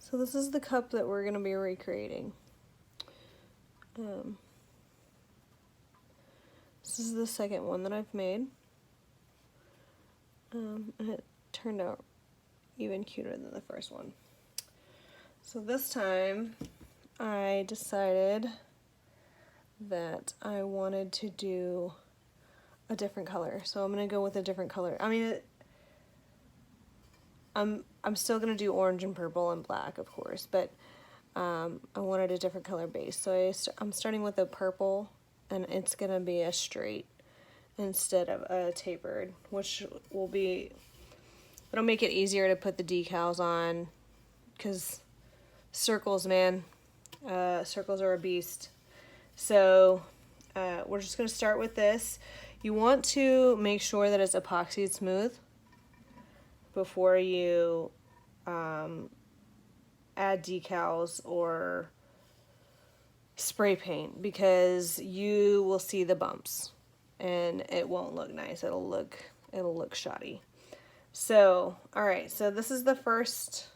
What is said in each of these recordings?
So this is the cup that we're going to be recreating. This is the second one that I've made. And it turned out even cuter than the first one. So this time I decided that I wanted to do a different color. So I'm going to go with a different color. I mean, I'm still going to do orange and purple and black, of course, but I wanted a different color base. So I'm starting with a purple, and it's going to be a straight instead of a tapered, which will be, it'll make it easier to put the decals on, because circles, man, circles are a beast. So we're just going to start with this. You want to make sure that it's epoxied smooth before you add decals or spray paint, because you will see the bumps and it won't look nice. It'll look shoddy. So, all right, so this is the first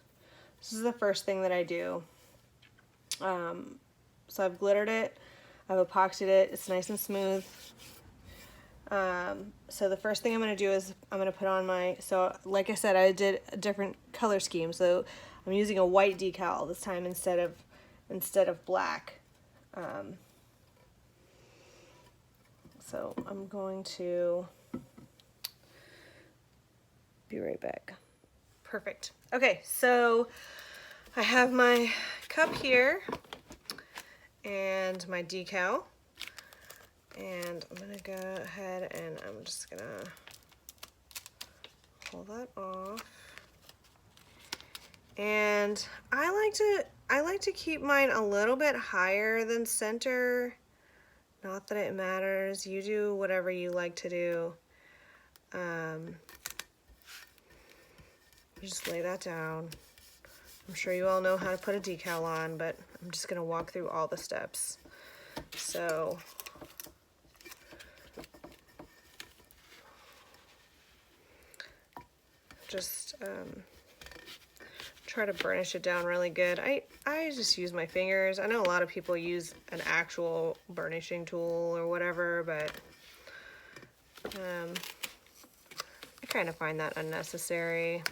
thing that I do. So I've glittered it, I've epoxied it, it's nice and smooth. So the first thing I'm going to do is I'm going to put on my, so like I said, I did a different color scheme. So I'm using a white decal this time instead of black. So I'm going to be right back. Perfect. Okay, so I have my cup here and my decal. And I'm going to go ahead and I'm just going to pull that off. And I like to keep mine a little bit higher than center. Not that it matters. You do whatever you like to do. You just lay that down. I'm sure you all know how to put a decal on, but I'm just going to walk through all the steps. So just try to burnish it down really good. I just use my fingers. I know a lot of people use an actual burnishing tool or whatever, but I kind of find that unnecessary.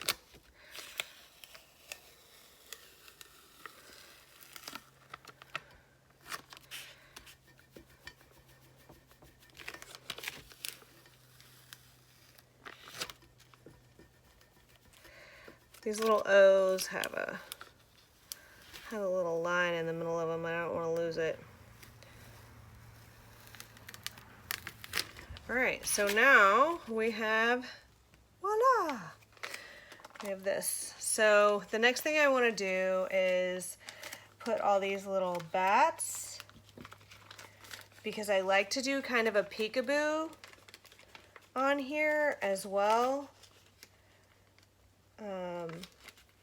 These little O's have a little line in the middle of them. I don't want to lose it. All right, so now we have, voila, we have this. So the next thing I want to do is put all these little bats, because I like to do kind of a peekaboo on here as well.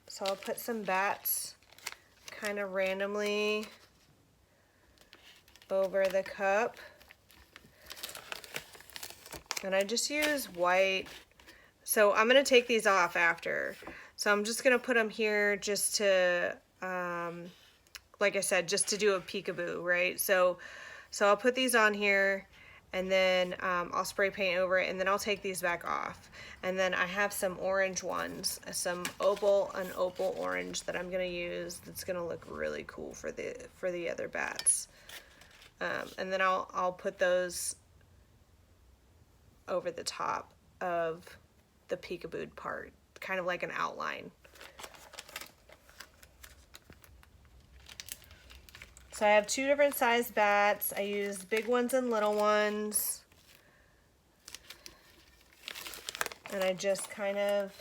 So I'll put some bats kind of randomly over the cup. And I just use white. So I'm going to take these off after. So I'm just going to put them here just to, like I said, just to do a peekaboo, right? So I'll put these on here, and then I'll spray paint over it, and then I'll take these back off. And then I have some orange ones, an opal orange that I'm gonna use. That's gonna look really cool for the other bats. And then I'll put those over the top of the peekaboo part, kind of like an outline. So I have two different size bats. I use big ones and little ones. And I just kind of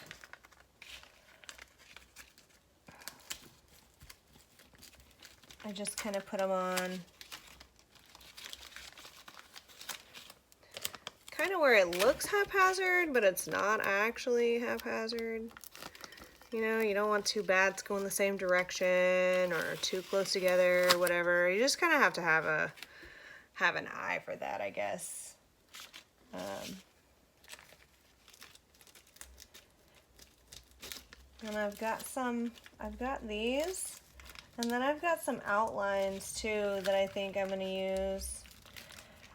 put them on kind of where it looks haphazard, but it's not actually haphazard. You know, you don't want two bats going the same direction or too close together or whatever. You just kind of have to have an eye for that, I guess. And I've got these, and then I've got some outlines too that I think I'm gonna use.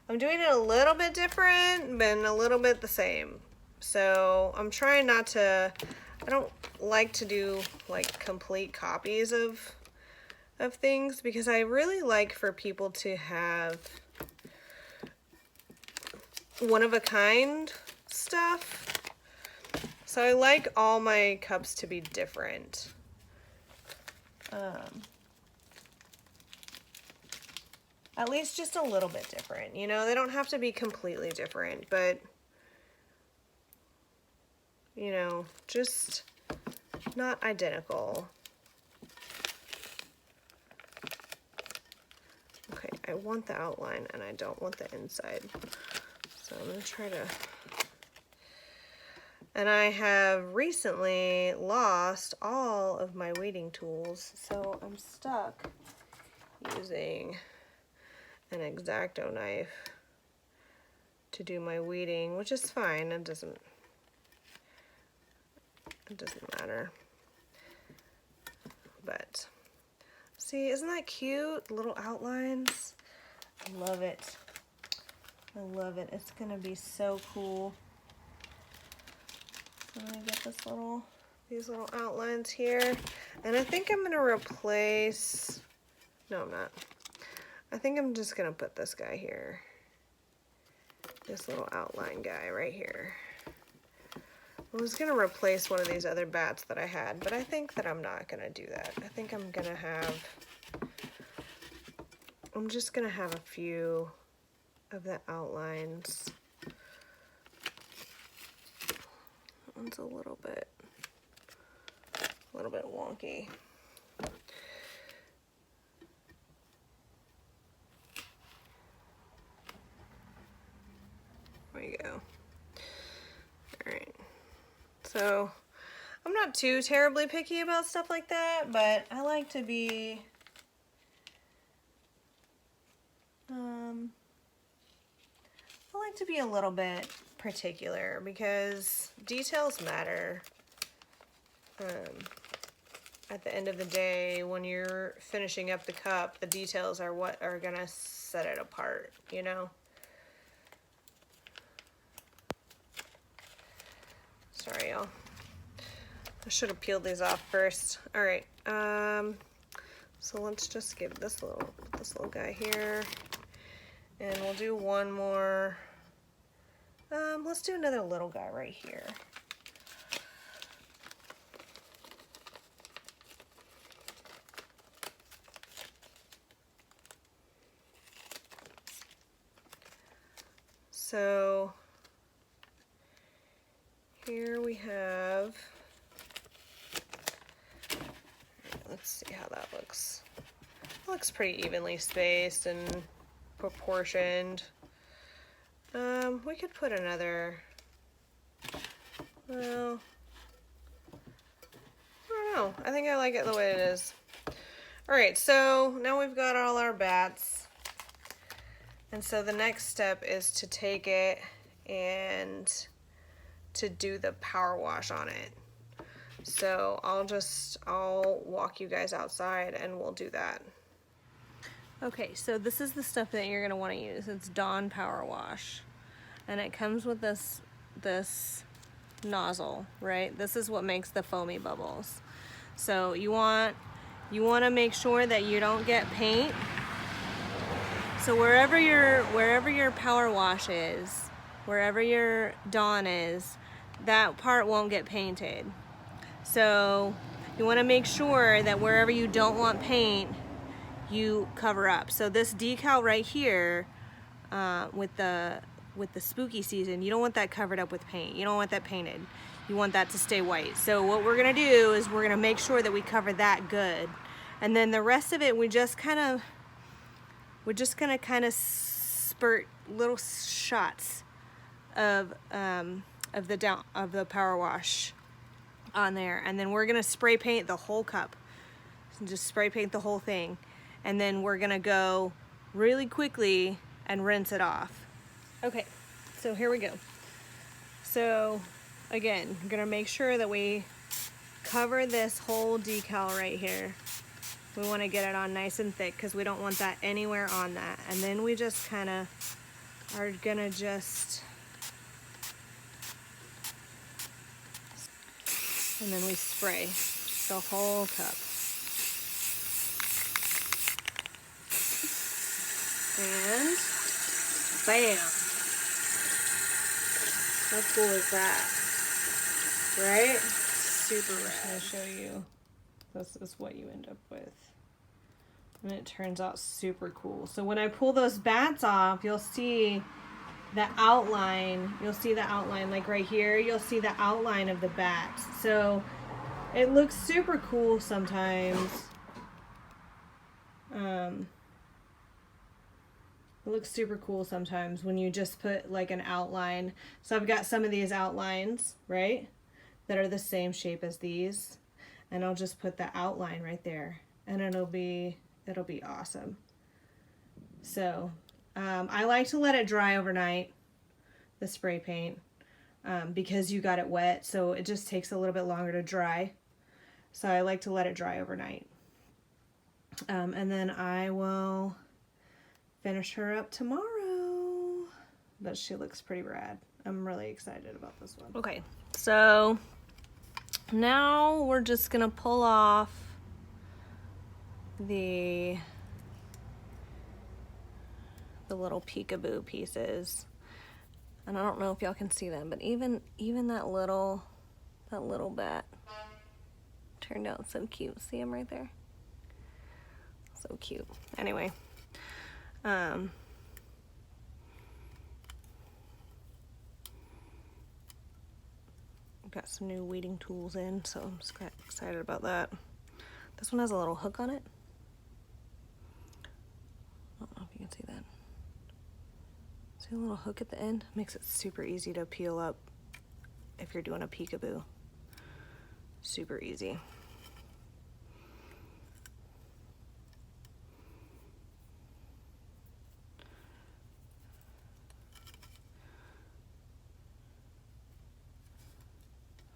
I'm doing it a little bit different, but a little bit the same. So I'm trying not to, I don't like to do like complete copies of things, because I really like for people to have one of a kind stuff. So I like all my cups to be different. At least just a little bit different. You know, they don't have to be completely different, but, you know, just not identical. Okay, I want the outline and I don't want the inside. So I'm going to try to... And I have recently lost all of my weeding tools, so I'm stuck using an X-Acto knife to do my weeding, which is fine. It doesn't matter. But see, isn't that cute? Little outlines. I love it. I love it. It's gonna be so cool. I'm gonna get these little outlines here, and I think I'm gonna replace. No, I'm not. I think I'm just gonna put this guy here. This little outline guy right here. I was gonna replace one of these other bats that I had, but I think that I'm not gonna do that. I think I'm just gonna have a few of the outlines. That one's a little bit wonky. There we go. All right. So I'm not too terribly picky about stuff like that, but I like to be a little bit particular, because details matter. At the end of the day, when you're finishing up the cup, the details are what are gonna set it apart, you know? Sorry, y'all. I should have peeled these off first. All right, so let's just give this little guy here, and we'll do one more. Let's do another little guy right here. So here we have, let's see how that looks. It looks pretty evenly spaced and proportioned. We could put another, well, I don't know. I think I like it the way it is. All right, so now we've got all our bats. And so the next step is to take it and to do the power wash on it. So I'll walk you guys outside and we'll do that. Okay, so this is the stuff that you're gonna wanna use. It's Dawn Power Wash. And it comes with this nozzle, right? This is what makes the foamy bubbles. So you wanna make sure that you don't get paint. So wherever your power wash is, wherever your Dawn is, that part won't get painted. So you want to make sure that wherever you don't want paint, you cover up. So this decal right here, with the spooky season, you don't want that covered up with paint. You don't want that painted. You want that to stay white. So what we're gonna do is we're gonna make sure that we cover that good, and then the rest of it we're just gonna kind of spurt little shots of the power wash on there, and then we're gonna spray paint the whole cup. So just spray paint the whole thing, and then we're gonna go really quickly and rinse it off. Okay, so here we go. So again, we're gonna make sure that we cover this whole decal right here. We want to get it on nice and thick because we don't want that anywhere on that. And then we just kind of are gonna just, and then we spray the whole cup. And bam! How cool is that? Right? Super rad. I'm gonna show you. This is what you end up with. And it turns out super cool. So when I pull those bats off, you'll see the outline. You'll see the outline, like right here, you'll see the outline of the bats. So it looks super cool sometimes. It looks super cool sometimes when you just put like an outline. So I've got some of these outlines, right, that are the same shape as these. And I'll just put the outline right there. And it'll be awesome. So I like to let it dry overnight, the spray paint, because you got it wet, so it just takes a little bit longer to dry. So I like to let it dry overnight. And then I will finish her up tomorrow. But she looks pretty rad. I'm really excited about this one. Okay, so now we're just gonna pull off the little peekaboo pieces, and I don't know if y'all can see them, but even that little bat turned out so cute. See him right there? So cute. Anyway, I've got some new weeding tools in, so I'm just excited about that. This one has a little hook on it. I don't know if you can see that. See a little hook at the end? Makes it super easy to peel up if you're doing a peekaboo. Super easy.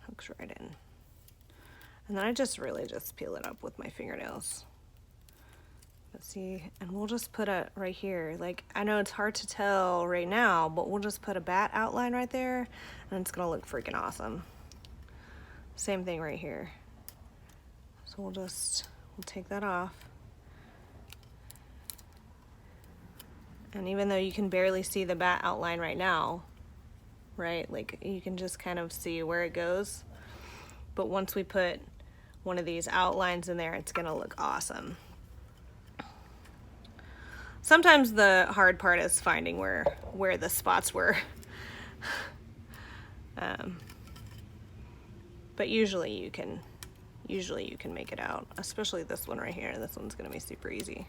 Hooks right in. And then I just really just peel it up with my fingernails. Let's see, and we'll just put it right here. Like, I know it's hard to tell right now, but we'll just put a bat outline right there, and it's gonna look freaking awesome. Same thing right here. So we'll take that off. And even though you can barely see the bat outline right now, right? Like, you can just kind of see where it goes. But once we put one of these outlines in there, it's gonna look awesome. Sometimes the hard part is finding where the spots were. But usually you can make it out, especially this one right here. This one's gonna be super easy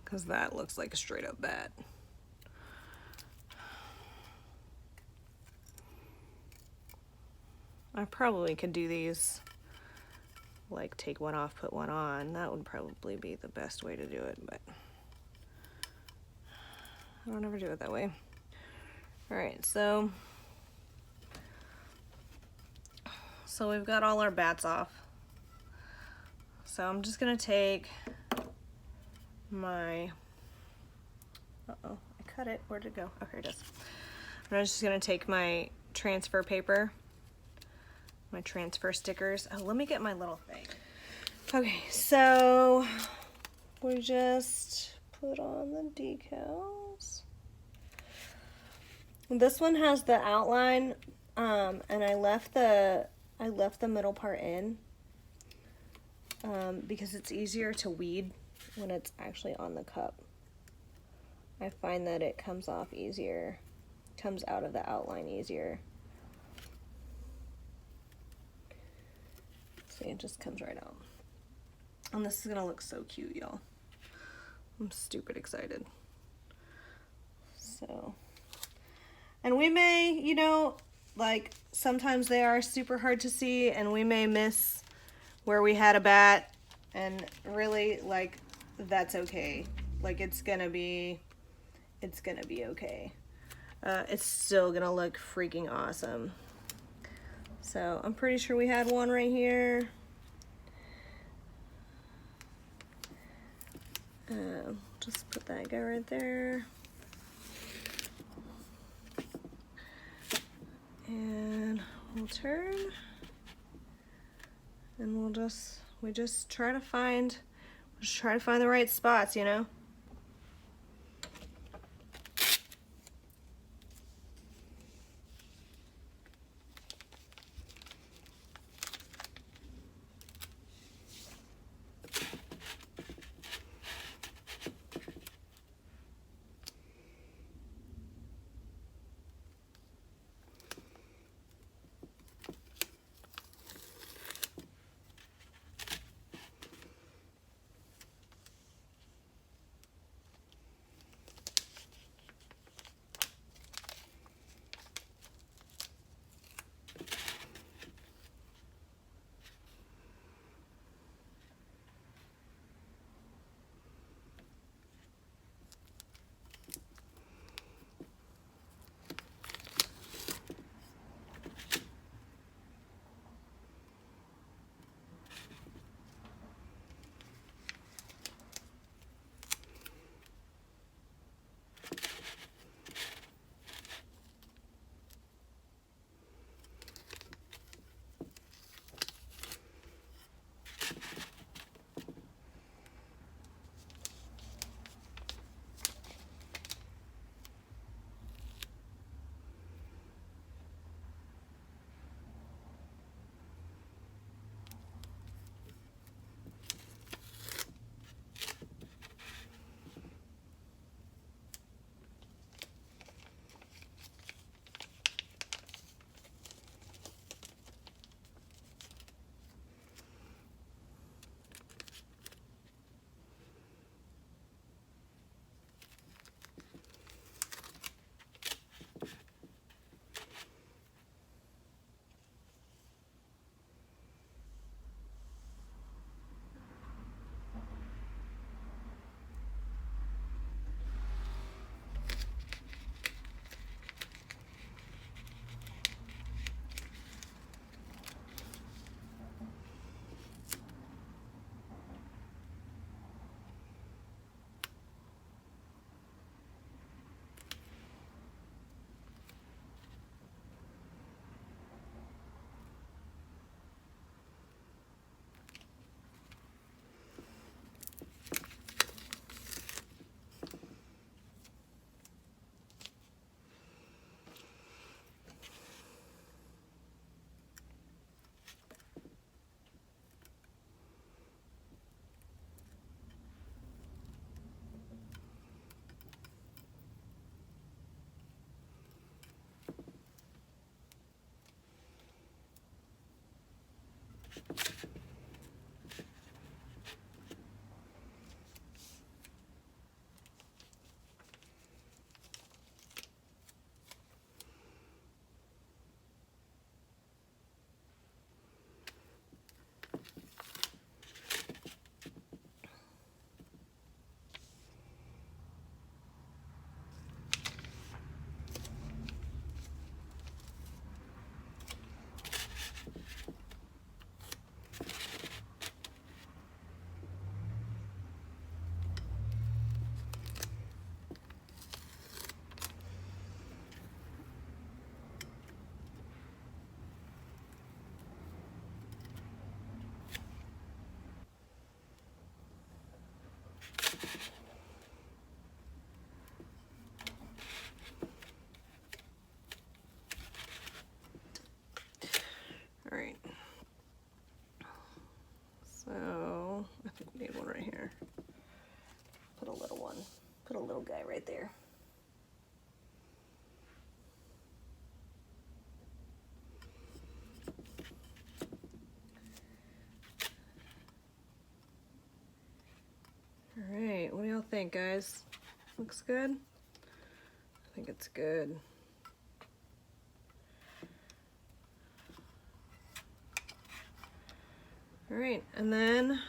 because that looks like a straight up bat. I probably could do these, like take one off, put one on. That would probably be the best way to do it, but I don't ever do it that way. All right, so we've got all our bats off. So I'm just gonna take my, uh-oh, I cut it, where'd it go? Oh, here it is. I'm just gonna take my transfer paper, my transfer stickers. Oh, let me get my little thing. Okay, so we just put on the decals. This one has the outline, and I left the middle part in because it's easier to weed when it's actually on the cup. I find that it comes off easier, comes out of the outline easier. See, it just comes right out. And this is gonna look so cute, y'all. I'm stupid excited. So, and we may, you know, like sometimes they are super hard to see and we may miss where we had a bat, and really, like, that's okay. Like, it's gonna be okay. It's still gonna look freaking awesome. So I'm pretty sure we had one right here. Just put that guy right there. And we'll turn. And we just try to find the right spots, you know? All right. So I think we need one right here. Put a little one. Put a little guy right there. All right, what do y'all think, guys? Looks good? I think it's good. All right, and then